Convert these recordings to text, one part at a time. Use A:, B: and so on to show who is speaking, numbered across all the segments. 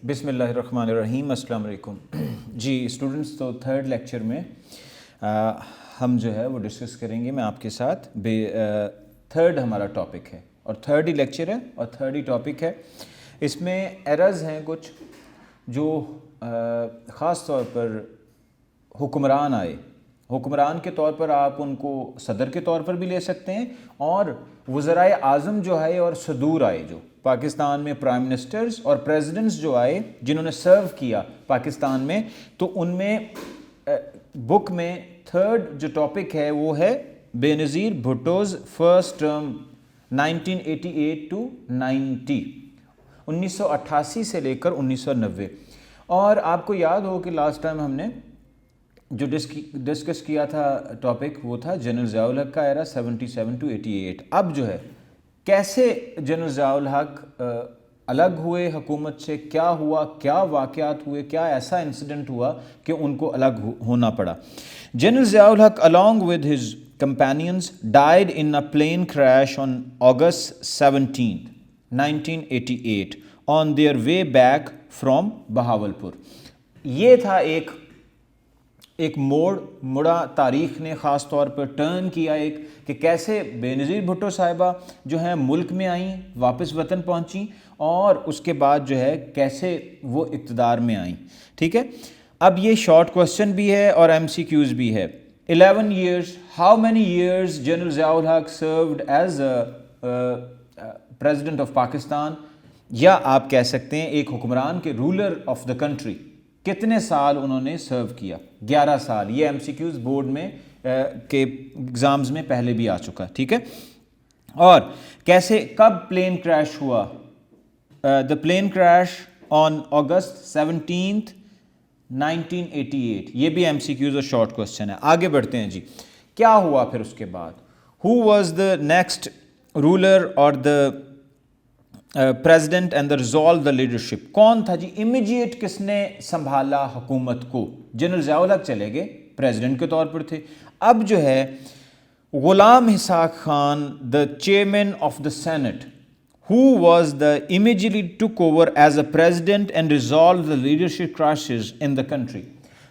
A: بسم اللہ الرحمن الرحیم. السلام علیکم جی اسٹوڈنٹس. تو تھرڈ لیکچر میں ہم جو ہے وہ ڈسکس کریں گے میں آپ کے ساتھ. تھرڈ ہمارا ٹاپک ہے اور تھرڈ ہی لیکچر ہے اور تھرڈ ہی ٹاپک ہے. اس میں ایررز ہیں کچھ جو خاص طور پر حکمران آئے. حکمران کے طور پر آپ ان کو صدر کے طور پر بھی لے سکتے ہیں, اور وزرائے اعظم جو آئے اور صدور آئے جو پاکستان میں پرائم منسٹرز اور پریزیڈنٹس جو آئے جنہوں نے سرو کیا پاکستان میں, تو ان میں بک میں تھرڈ جو ٹاپک ہے وہ ہے بے نظیر بھٹوز فرسٹ ٹرم 1988 to 90, 1988 سے لے کر 1990. اور آپ کو یاد ہو کہ لاسٹ ٹائم ہم نے جو ڈسکس کیا تھا ٹاپک وہ تھا جنرل ضیاء الحق کا ایرا 77 to 88. اب جو ہے کیسے جنرل ضیاء الحق الگ ہوئے حکومت سے, کیا ہوا, کیا واقعات ہوئے, کیا ایسا انسیڈنٹ ہوا کہ ان کو الگ ہونا پڑا. General Zia ul Haq along with his companions died in a plane crash on August 17, 1988 on their way back from Bahawalpur. یہ تھا ایک موڑا تاریخ نے خاص طور پر ٹرن کیا ایک کہ کیسے بے نظیر بھٹو صاحبہ جو ہیں ملک میں آئیں, واپس وطن پہنچیں, اور اس کے بعد جو ہے کیسے وہ اقتدار میں آئیں. ٹھیک ہے, اب یہ شارٹ کوسچن بھی ہے اور ایم سی کیوز بھی ہے. 11 years, how many years General Zia ul Haq served as President of Pakistan, یا آپ کہہ سکتے ہیں ایک حکمران کے رولر آف دا کنٹری کتنے سال انہوں نے سرو کیا. 11 سال. یہ ایم سی کیوز بورڈ میں کے ایگزامز میں پہلے بھی آ چکا. ٹھیک ہے, اور کیسے کب پلین کریش ہوا. The plane crash on August 17, 1988. یہ بھی ایم سی کیوز اور شارٹ کوسچن ہے. آگے بڑھتے ہیں جی. کیا ہوا پھر اس کے بعد. Who was the next ruler or the president and resolve the leadership. کون تھا جی امیجیٹ کس نے سنبھالا حکومت کو. جنرل ضیاء الحق چلے گئے, پریزیڈنٹ کے طور پر تھے. اب جو ہے Ghulam Ishaq Khan the chairman of the senate, who was the immediately took over as a president and resolved the leadership crisis in the country.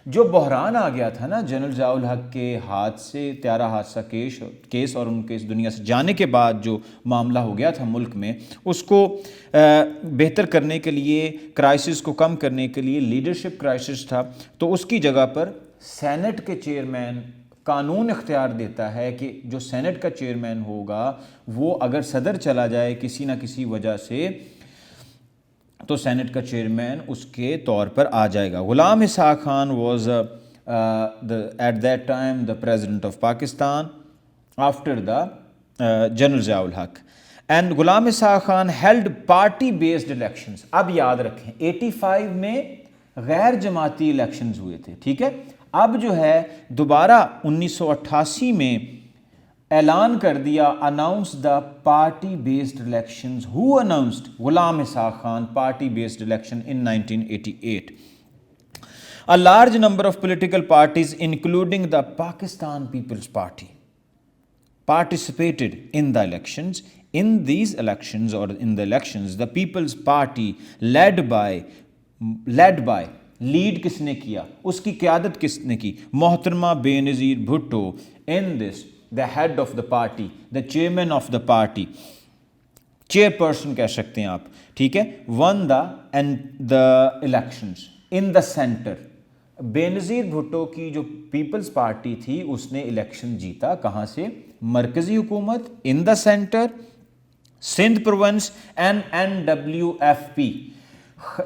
A: جو بحران آ گیا تھا نا جنرل ضیاء الحق کے ہاتھ سے, طیارہ حادثہ کیس اور ان کے اس دنیا سے جانے کے بعد جو معاملہ ہو گیا تھا ملک میں, اس کو بہتر کرنے کے لیے, کرائسس کو کم کرنے کے لیے لیڈرشپ کرائسس تھا, تو اس کی جگہ پر سینٹ کے چیئرمین قانون اختیار دیتا ہے کہ جو سینٹ کا چیئرمین ہوگا وہ اگر صدر چلا جائے کسی نہ کسی وجہ سے تو سینٹ کا چیئرمین اس کے طور پر آ جائے گا. Ghulam Ishaq Khan was at that time the president of Pakistan after the general Zia ul-Haq, and Ghulam Ishaq Khan held party based elections. اب یاد رکھیں 85 میں غیر جماعتی الیکشنز ہوئے تھے. ٹھیک ہے, اب جو ہے دوبارہ 1988 میں اعلان کر دیا, announce the party based elections. Who announced? Ghulam Ishaq Khan. Party based election in 1988. A large number of political parties including the Pakistan People's Party participated in the elections. In these elections or in the elections the People's Party led by lead کس نے کیا, اس کی قیادت کس نے کی, محترمہ Benazir Bhutto. In this the head of the party, the chairman of the party, chairperson کہہ سکتے ہیں آپ. ٹھیک ہے, won the elections in the centre. Benazir Bhutto کی جو پیپلز پارٹی تھی اس نے الیکشن جیتا. کہاں سے؟ مرکزی حکومت, in the centre, Sindh province and NWFP,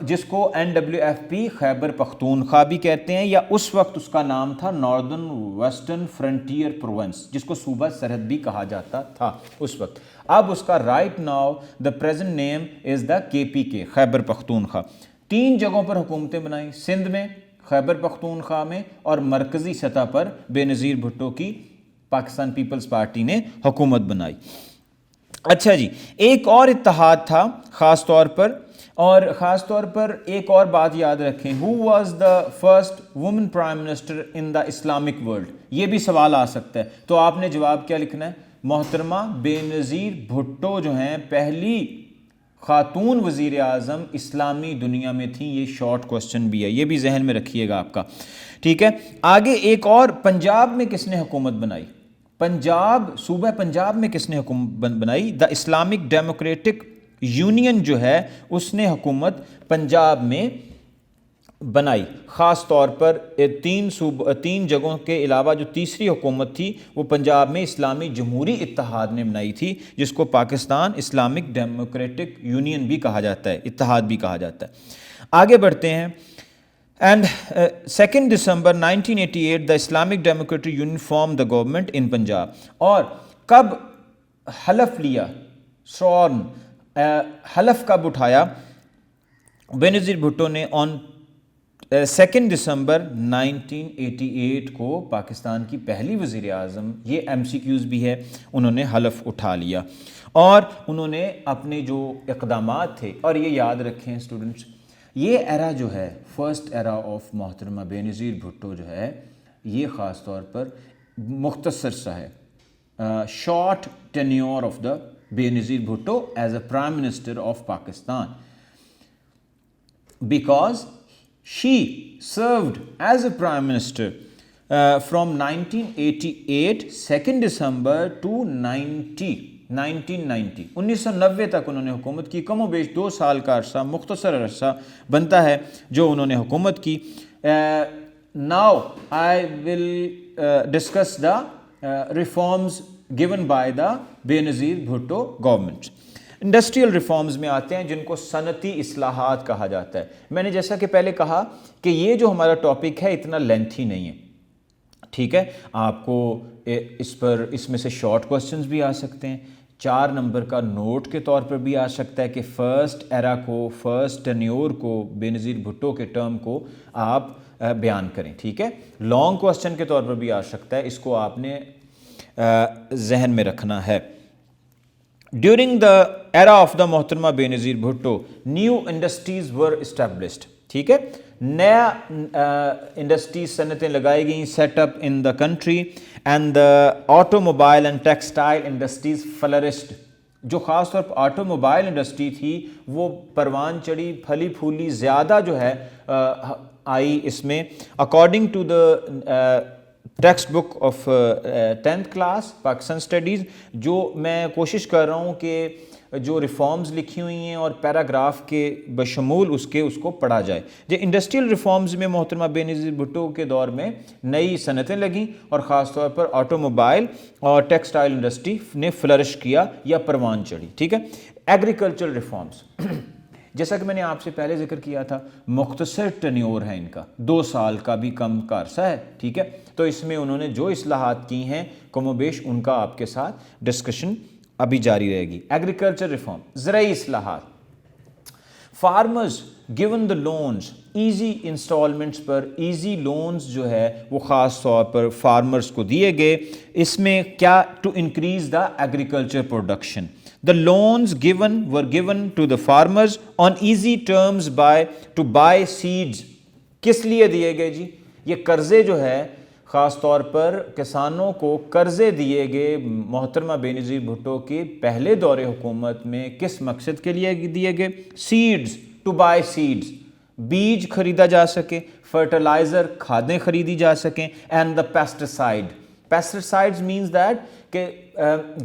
A: جس کو NWFP خیبر پختونخوا بھی کہتے ہیں, یا اس وقت اس کا نام تھا ناردرن ویسٹرن فرنٹیئر پروونس, جس کو صوبہ سرحد بھی کہا جاتا تھا اس وقت. اب اس کا right now the present name is the KPK, Khyber Pakhtunkhwa. 3 جگہوں پر حکومتیں بنائیں, سندھ میں, خیبر پختونخوا میں, اور مرکزی سطح پر بے نظیر بھٹو کی پاکستان پیپلز پارٹی نے حکومت بنائی. اچھا جی, ایک اور اتحاد تھا خاص طور پر, اور خاص طور پر ایک اور بات یاد رکھیں, who was the first woman prime minister in the Islamic world. یہ بھی سوال آ سکتا ہے, تو آپ نے جواب کیا لکھنا ہے؟ محترمہ بے نظیر بھٹو جو ہیں پہلی خاتون وزیر اعظم اسلامی دنیا میں تھیں؟ یہ شارٹ کوسچن بھی ہے، یہ بھی ذہن میں رکھیے گا آپ کا، ٹھیک ہے۔ آگے ایک اور، پنجاب میں کس نے حکومت بنائی؟ پنجاب، صوبہ پنجاب میں کس نے حکومت بنائی؟ دا اسلامک ڈیموکریٹک یونین جو ہے اس نے حکومت پنجاب میں بنائی، خاص طور پر تین جگہوں کے علاوہ جو تیسری حکومت تھی وہ پنجاب میں اسلامی جمہوری اتحاد نے بنائی تھی، جس کو پاکستان اسلامک ڈیموکریٹک یونین بھی کہا جاتا ہے، اتحاد بھی کہا جاتا ہے۔ آگے بڑھتے ہیں۔ And 2 December 1988 the Islamic Democratic Union form the government in Punjab. اور کب حلف لیا، سورن، حلف کب اٹھایا بینظیر بھٹو نے؟ آن 2 دسمبر 1988 کو پاکستان کی پہلی وزیر اعظم، یہ ایم سی کیوز بھی ہے، انہوں نے حلف اٹھا لیا اور انہوں نے اپنے جو اقدامات تھے، اور یہ یاد رکھیں اسٹوڈنٹس، یہ ایرا جو ہے فرسٹ ایرا آف محترمہ بینظیر بھٹو جو ہے، یہ خاص طور پر مختصر سا ہے، short tenure of the Benazir Bhutto as a prime minister of Pakistan, because she served as a prime minister from 1988 2 December to 1990 1990 تک انہوں نے حکومت کی، کم و بیش 2 سال کا عرصہ، مختصر عرصہ بنتا ہے جو انہوں نے حکومت کی۔ Now I will discuss the reforms given by the Benazir Bhutto government۔ Industrial reforms میں آتے ہیں جن کو صنعتی اصلاحات کہا جاتا ہے۔ میں نے جیسا کہ پہلے کہا کہ یہ جو ہمارا ٹاپک ہے اتنا لینتھی نہیں ہے، ٹھیک ہے، آپ کو اس میں سے شارٹ کوسچنز بھی آ سکتے ہیں، 4 نمبر کا نوٹ کے طور پر بھی آ سکتا ہے کہ فرسٹ ایرا کو، فرسٹ ٹینیور کو، بینظیر بھٹو کے ٹرم کو آپ بیان کریں، ٹھیک ہے، لانگ کوسچن کے طور پر بھی آ سکتا ہے، اس کو آپ نے ذہن میں رکھنا ہے۔ During the era of the محترمہ Benazir Bhutto new industries were established، ٹھیک ہے، نیا انڈسٹریز، صنعتیں لگائی گئیں، set up in the country, and the automobile and textile industries flourished. جو خاص طور پر آٹو موبائل انڈسٹری تھی وہ پروان چڑھی، پھلی پھولی، زیادہ جو ہے آئی اس میں، according to the text book of 10th class Pakistan studies, جو میں کوشش کر رہا ہوں کہ جو ریفارمز لکھی ہوئی ہیں اور پیراگراف کے بشمول اس کو پڑھا جائے۔ جو انڈسٹریل ریفارمز میں محترمہ بینظیر بھٹو کے دور میں نئی صنعتیں لگیں اور خاص طور پر آٹو موبائل اور ٹیکسٹائل انڈسٹری نے فلرش کیا یا پروان چڑھی، ٹھیک ہے۔ ایگریکلچر ریفارمز، جیسا کہ میں نے آپ سے پہلے ذکر کیا تھا، مختصر ٹینیور ہے ان کا، 2 سال کا بھی کم کا عرصہ ہے، ٹھیک ہے، تو اس میں انہوں نے جو اصلاحات کی ہیں کم و بیش ان کا آپ کے ساتھ ڈسکشن ابھی جاری رہے گی۔ ایگریکلچر ریفارم، زرعی اصلاحات، farmers given the loans, easy instalments per easy loans جو ہے وہ خاص طور پر فارمرز کو دیے گئے، اس میں کیا، to increase the agriculture production. The loans were given to the farmers on easy terms to buy seeds۔ کس لیے دیے گئے جی؟ یہ قرضے جو ہے خاص طور پر کسانوں کو قرضے دیے گئے محترمہ بینظیر بھٹو کے پہلے دور حکومت میں، کس مقصد کے لیے دیے گئے؟ سیڈز، ٹو بائی سیڈز، بیج خریدا جا سکے، فرٹیلائزر، کھادیں خریدی جا سکیں، and the pesticides means that کہ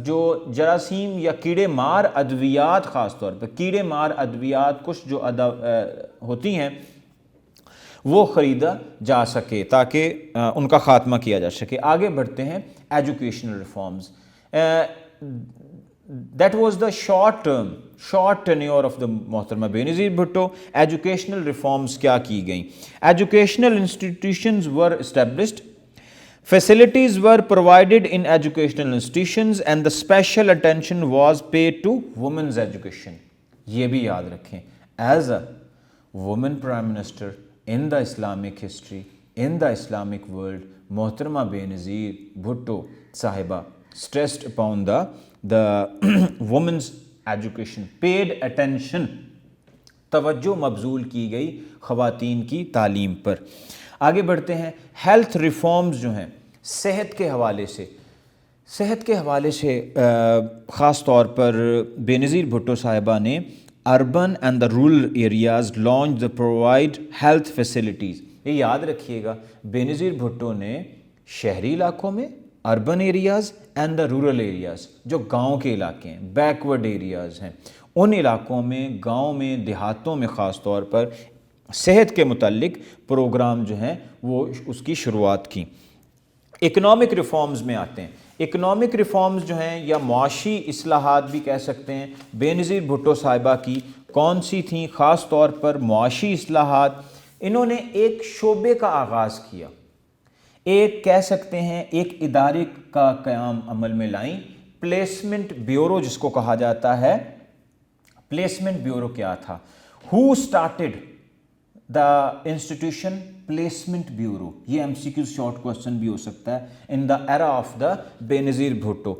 A: جو جراثیم یا کیڑے مار ادویات، خاص طور پر کیڑے مار ادویات کچھ جو ہوتی ہیں وہ خریدا جا سکے تاکہ ان کا خاتمہ کیا جا سکے۔ آگے بڑھتے ہیں، educational reforms, that was the short tenure of the محترمہ بینظیر بھٹو۔ ایجوکیشنل ریفارمز کیا کی گئیں؟ Educational institutions were established, facilities were provided in educational institutions and the special attention was paid to women's education۔ یہ بھی یاد رکھیں، as a woman prime minister in the Islamic history, in the Islamic world، محترمہ بینظیر بھٹو صاحبہ stressed upon the women's education، paid attention، توجہ مبذول کی گئی خواتین کی تعلیم پر۔ آگے بڑھتے ہیں، ہیلتھ ریفارمز جو ہیں صحت کے حوالے سے خاص طور پر بینظیر بھٹو صاحبہ نے urban and the rural areas launched the provide health facilities. یہ یاد رکھیے گا بینظیر بھٹو نے شہری علاقوں میں urban areas and the rural areas جو گاؤں کے علاقے ہیں بیکورڈ ایریاز ہیں ان علاقوں میں گاؤں میں دیہاتوں میں خاص طور پر صحت کے متعلق پروگرام جو ہیں وہ اس کی شروعات کی. اکنامک ریفارمز میں آتے ہیں. اکنامک ریفارمز جو ہیں یا معاشی اصلاحات بھی کہہ سکتے ہیں بینظیر بھٹو صاحبہ کی کون سی تھیں؟ خاص طور پر معاشی اصلاحات. انہوں نے ایک شعبے کا آغاز کیا, ایک کہہ سکتے ہیں ایک ادارے کا قیام عمل میں لائیں, پلیسمنٹ بیورو جس کو کہا جاتا ہے. پلیسمنٹ بیورو کیا تھا؟ ہو started the institution placement bureau? یہ M C Q short question بھی ہو سکتا ہے. In the era of the Benazir Bhutto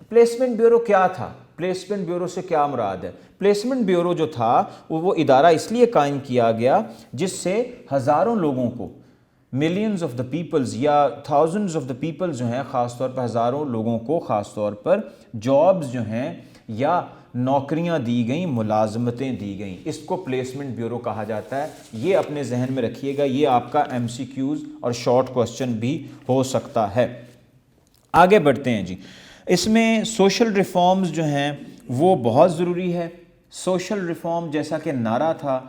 A: placement bureau کیا تھا؟ پلیسمنٹ بیورو سے کیا مراد ہے؟ پلیسمنٹ بیورو جو تھا وہ ادارہ اس لیے قائم کیا گیا جس سے ہزاروں لوگوں کو, ملینز آف دا پیپلز یا تھاؤزنڈز آف دا پیپلز جو ہیں خاص طور پر ہزاروں لوگوں کو خاص طور پر جابز جو ہیں یا نوکریاں دی گئیں, ملازمتیں دی گئیں. اس کو پلیسمنٹ بیورو کہا جاتا ہے. یہ اپنے ذہن میں رکھیے گا, یہ آپ کا ایم سی کیوز اور شارٹ کوسچن بھی ہو سکتا ہے. آگے بڑھتے ہیں جی. اس میں سوشل ریفارمز جو ہیں وہ بہت ضروری ہے. سوشل ریفارم جیسا کہ نعرہ تھا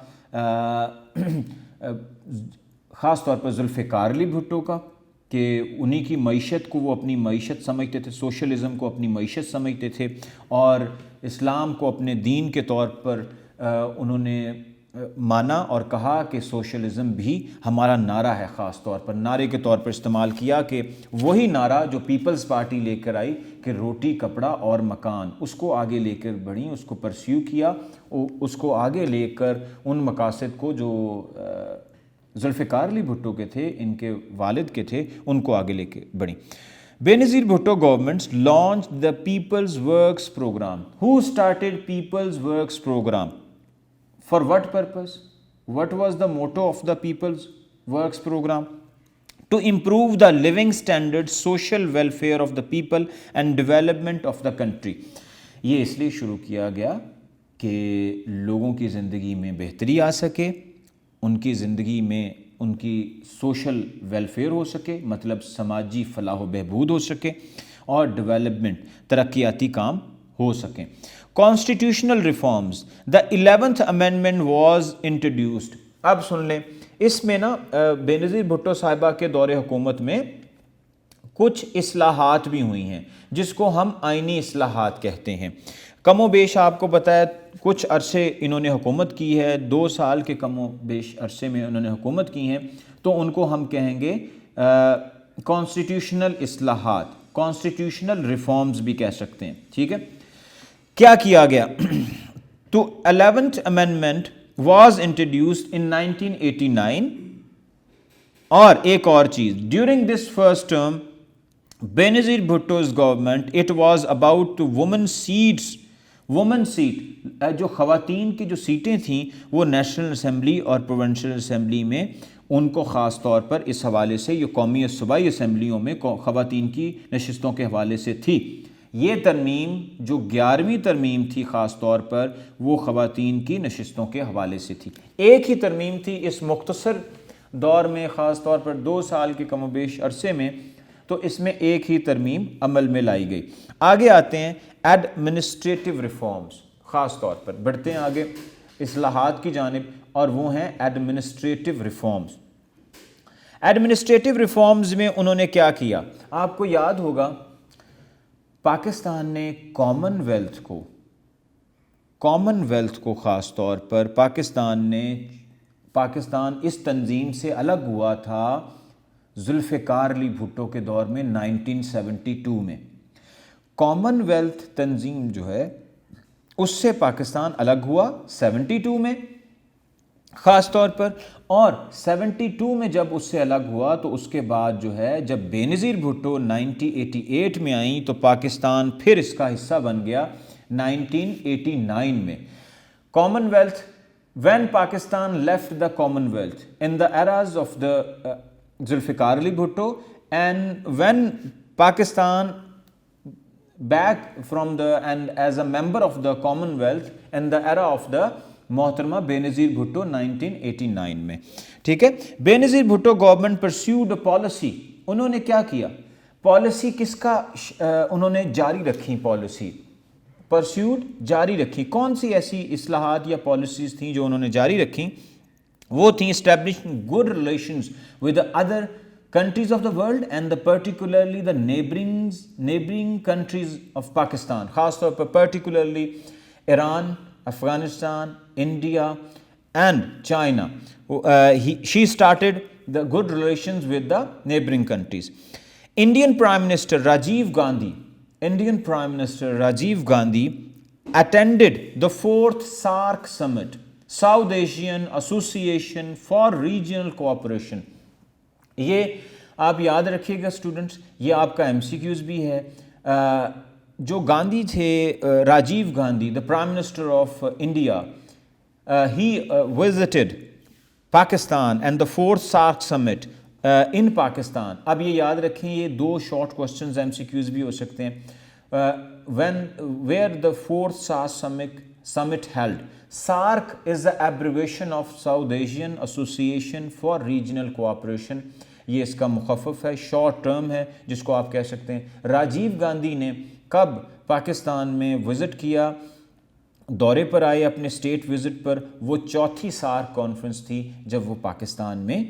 A: خاص طور پر ذوالفقار علی بھٹو کا کہ انہی کی معیشت کو وہ اپنی معیشت سمجھتے تھے, سوشلزم کو اپنی معیشت سمجھتے تھے اور اسلام کو اپنے دین کے طور پر انہوں نے مانا اور کہا کہ سوشلزم بھی ہمارا نعرہ ہے. خاص طور پر نعرے کے طور پر استعمال کیا کہ وہی نعرہ جو پیپلز پارٹی لے کر آئی کہ روٹی کپڑا اور مکان, اس کو آگے لے کر بڑھیں, اس کو پرسیو کیا, اس کو آگے لے کر ان مقاصد کو جو ذوالفقار علی بھٹو کے تھے, ان کے والد کے تھے, ان کو آگے لے کے بڑھیں. Benazir Bhutto governments launch the people's works programme. Who started people's works programme? For what purpose? What was the motto of the People's Works Program? To improve the living standards, social welfare of the people and development of the country. یہ اس لیے شروع کیا گیا کہ لوگوں کی زندگی میں بہتری آ سکے, ان کی زندگی میں ان کی سوشل ویلفیئر ہو سکے, مطلب سماجی فلاح و بہبود ہو سکے, اور ڈیولپمنٹ ترقیاتی کام ہو سکیں. Constitutional reforms. The 11th amendment was introduced. اب سن لیں, اس میں نا بینظیر بھٹو صاحبہ کے دور حکومت میں کچھ اصلاحات بھی ہوئی ہیں جس کو ہم آئینی اصلاحات کہتے ہیں. کم و بیش آپ کو پتہ ہے کچھ عرصے انہوں نے حکومت کی ہے, 2 سال کے کم و بیش عرصے میں انہوں نے حکومت کی ہیں, تو ان کو ہم کہیں گے کانسٹیٹیوشنل اصلاحات, کانسٹیٹیوشنل ریفارمز بھی کہہ سکتے ہیں. ٹھیک ہے, کیا کیا گیا؟ تو 11th amendment was introduced in 1989. اور ایک اور چیز, during this first term Benazir بھٹو's government it was about women seats. women seat جو خواتین کی جو سیٹیں تھیں وہ نیشنل اسمبلی اور پروونشل اسمبلی میں ان کو خاص طور پر اس حوالے سے یہ قومی اور صوبائی اسمبلیوں میں خواتین کی نشستوں کے حوالے سے تھی. یہ ترمیم جو 11ویں ترمیم تھی خاص طور پر وہ خواتین کی نشستوں کے حوالے سے تھی. ایک ہی ترمیم تھی اس مختصر دور میں, خاص طور پر 2 سال کے کم و بیش عرصے میں, تو اس میں ایک ہی ترمیم عمل میں لائی گئی. آگے آتے ہیں ایڈمنسٹریٹو ریفارمز. خاص طور پر بڑھتے ہیں آگے اصلاحات کی جانب, اور وہ ہیں ایڈمنسٹریٹو ریفارمز. ایڈمنسٹریٹو ریفارمز میں انہوں نے کیا کیا؟ آپ کو یاد ہوگا پاکستان نے کامن ویلتھ کو خاص طور پر پاکستان اس تنظیم سے الگ ہوا تھا ذوالفقار علی بھٹو کے دور میں 1972 میں. کامن ویلتھ تنظیم جو ہے اس سے پاکستان الگ ہوا 72 میں خاص طور پر, اور 72 میں جب اس سے الگ ہوا تو اس کے بعد جو ہے جب بینظیر بھٹو 1988 میں آئیں تو پاکستان پھر اس کا حصہ بن گیا 1989 میں. Common wealth, when Pakistan left the Commonwealth in the eras of the Zulfikar Ali Bhutto, and when Pakistan back from the and as a member of the Commonwealth in the era of the محترمہ Benazir Bhutto 1989 میں. ٹھیک ہے. بے نظیر Bhutto government perceived policy, انہوں نے کیا کیا, policy کس کا انہوں نے جاری رکھی, پالیسی پرسیوڈ جاری رکھی. کون سی ایسی اصلاحات یا پالیسیز تھیں جو انہوں نے جاری رکھیں؟ وہ تھیں establishing good relations with other countries of the world and particularly the neighboring countries of Pakistan, خاص طور پر particularly Iran, Afghanistan, India and China. She started the good relations with the neighboring countries. Indian Prime Minister Rajiv Gandhi attended the 4th SAARC Summit, South Asian Association for Regional Cooperation. یہ آپ یاد رکھیے گا students, یہ آپ کا MCQs بھی ہے. جو گاندھی تھے, Rajiv Gandhi, the prime minister of India, he visited Pakistan and the 4th SAARC سمٹ ان پاکستان. اب یہ یاد رکھیں, یہ 2 شارٹ کوسچنز MCQs بھی ہو سکتے ہیں. where the 4th SAARC summit held. SAARC is the abbreviation of South Asian Association for Regional Cooperation. یہ اس کا مخفف ہے, شارٹ ٹرم ہے جس کو آپ کہہ سکتے ہیں. راجیو گاندھی نے کب پاکستان میں وزٹ کیا, دورے پر آئے اپنے اسٹیٹ وزٹ پر, وہ 4تھی SAARC کانفرنس تھی جب وہ پاکستان میں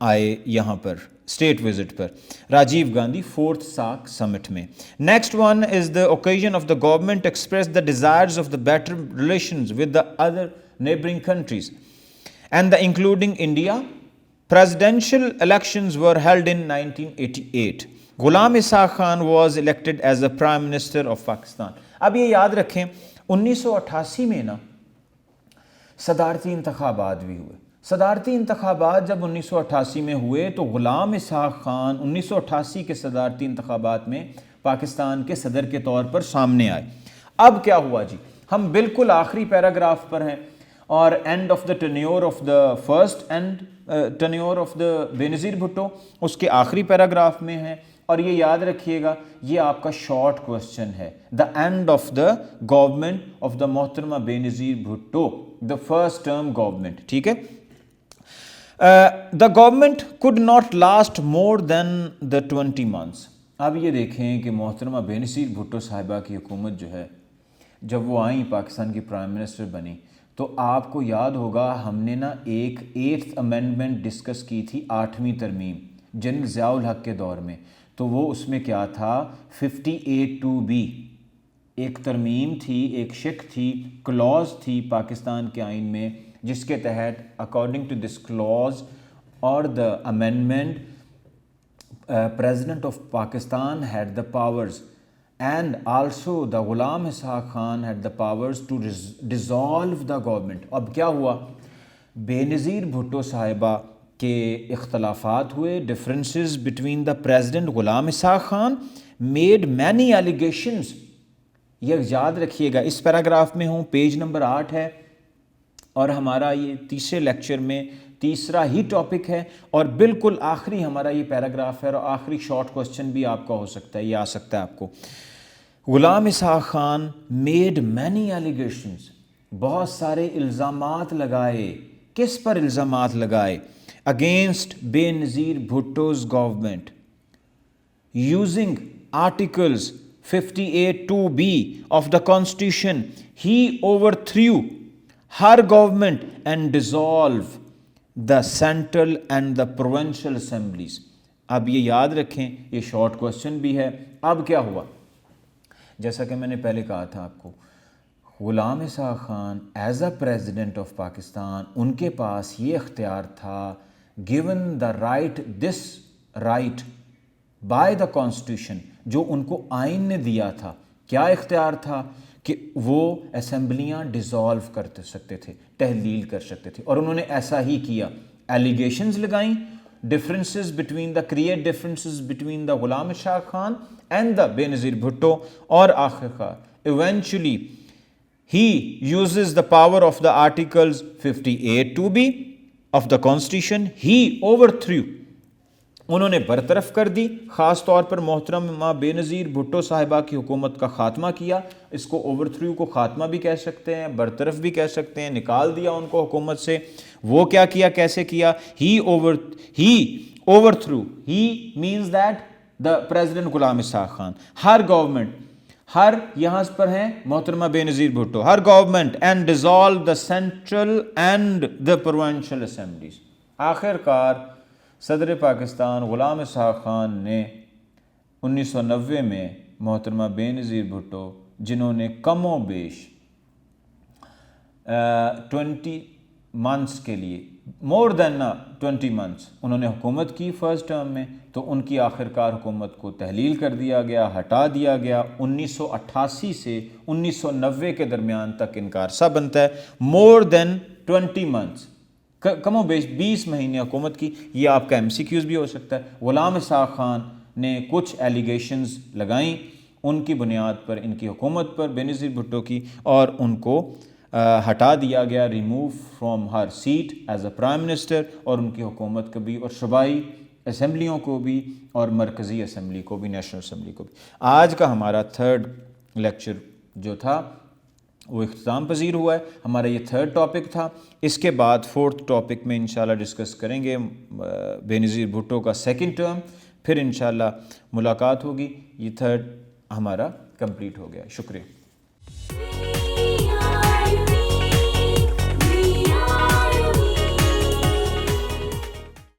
A: آئے یہاں پر اسٹیٹ وزٹ پر. راجیو گاندھی 4th SAARC سمٹ میں. Next one is the occasion of the government express the desires of the better relations with the other neighbouring countries and the including India. Presidential elections were held in 1988. Ghulam Ishaq Khan was elected as the Prime Minister of Pakistan. اب یہ یاد رکھیں 1988 میں نا صدارتی انتخابات بھی ہوئے. صدارتی انتخابات جب 1988 میں ہوئے تو غلام اسحاق خان 1988 کے صدارتی انتخابات میں پاکستان کے صدر کے طور پر سامنے آئے. اب کیا ہوا جی, ہم بالکل آخری پیراگراف پر ہیں اور and of the tenure of the first and tenure of the بے نظیر بھٹو اس کے آخری پیراگراف میں ہیں. اور یہ یاد رکھیے گا, یہ آپ کا شارٹ کوسچن ہے, the end of the government of the محترمہ Benazir Bhutto, the first term government. ٹھیک ہے. The government could not last more than the 20 months. اب یہ دیکھیں کہ محترمہ بے نظیر بھٹو صاحبہ کی حکومت جو ہے, جب وہ آئیں پاکستان کی پرائم منسٹر بنی, تو آپ کو یاد ہوگا ہم نے نا ایک 8th امینڈمنٹ ڈسکس کی تھی, 8ویں ترمیم جنرل ضیاء الحق کے دور میں. تو وہ اس میں کیا تھا, 58(2)B ایک ترمیم تھی, ایک شق تھی, کلوز تھی پاکستان کے آئین میں, جس کے تحت اکارڈنگ ٹو دس کلوز اور the amendment president of Pakistan had the powers and also the Ghulam Ishaq Khan had the powers to dissolve the government. اب کیا ہوا, بے نظیر بھٹو صاحبہ کے اختلافات ہوئے, differences between the president Ghulam Ishaq Khan made many allegations. یہ یاد رکھیے گا, اس پیراگراف میں ہوں, پیج نمبر 8 ہے, اور ہمارا یہ تیسرے لیکچر میں تیسرا ہی ٹاپک ہے, اور بالکل آخری ہمارا یہ پیراگراف ہے, اور آخری شارٹ کوسچن بھی آپ کا ہو سکتا ہے, یہ آ سکتا ہے آپ کو. Ghulam Ishaq Khan made many allegations, بہت سارے الزامات لگائے. کس پر الزامات لگائے؟ Against Benazir Bhutto's government using articles 58(2)B of the constitution. He overthrew her government and dissolved the central and the provincial assemblies. اب یہ یاد رکھیں, یہ شارٹ کوسچن بھی ہے. اب کیا ہوا, جیسا کہ میں نے پہلے کہا تھا آپ کو, Ghulam Ishaq Khan as a president of Pakistan, ان کے پاس یہ اختیار تھا, given the right, this right by the constitution, جو ان کو آئین نے دیا تھا. کیا اختیار تھا کہ وہ اسمبلیاں ڈیزالو کر سکتے تھے, تحلیل کر سکتے تھے, اور انہوں نے ایسا ہی کیا. ایلیگیشنز لگائیں, differences between the create differences between the Ghulam Ishaq Khan and the بے نظیر بھٹو, اور آخرکار eventually he uses the power of the articles 58(2)B of the constitution. He overthrew, انہوں نے برطرف کر دی، خاص طور پر محترمہ بے نظیر بھٹو صاحبہ کی حکومت کا خاتمہ کیا۔ اس کو اوور تھرو کو خاتمہ بھی کہہ سکتے ہیں، برطرف بھی کہہ سکتے ہیں، نکال دیا ان کو حکومت سے۔ وہ کیا کیا، کیسے کیا؟ He overthrow, he means that the president Ghulam Ishaq Khan, Hare government, ہر یہاں پر ہیں محترمہ Benazir Bhutto, her government and dissolve the central and the provincial assemblies. آخر کار صدر پاکستان غلام اسحاق خان نے 1990 میں محترمہ بے نظیر بھٹو، جنہوں نے کم و بیش 20 منتھس کے لیے، مور دین 20 منتھس انہوں نے حکومت کی فرسٹ ٹرم میں، تو ان کی آخر کار حکومت کو تحلیل کر دیا گیا، ہٹا دیا گیا۔ 1988 سے 1990 کے درمیان تک ان کا عرصہ بنتا ہے، مور دین 20 منتھس، کم و بیش 20 مہینے حکومت کی۔ یہ آپ کا MCQs بھی ہو سکتا ہے۔ غلام اسحاق خان نے کچھ ایلیگیشنز لگائیں، ان کی بنیاد پر ان کی حکومت پر بے نظیر بھٹو کی، اور ان کو ہٹا دیا گیا، remove from her seat as a prime minister, اور ان کی حکومت کو بھی، اور صوبائی اسمبلیوں کو بھی، اور مرکزی اسمبلی کو بھی، نیشنل اسمبلی کو بھی۔ آج کا ہمارا تھرڈ لیکچر جو تھا وہ اختتام پذیر ہوا ہے۔ ہمارا یہ تھرڈ ٹاپک تھا۔ اس کے بعد فورتھ ٹاپک میں انشاءاللہ ڈسکس کریں گے بے نظیر بھٹو کا سیکنڈ ٹرم، پھر انشاءاللہ ملاقات ہوگی۔ یہ تھرڈ ہمارا کمپلیٹ ہو گیا۔ شکریہ۔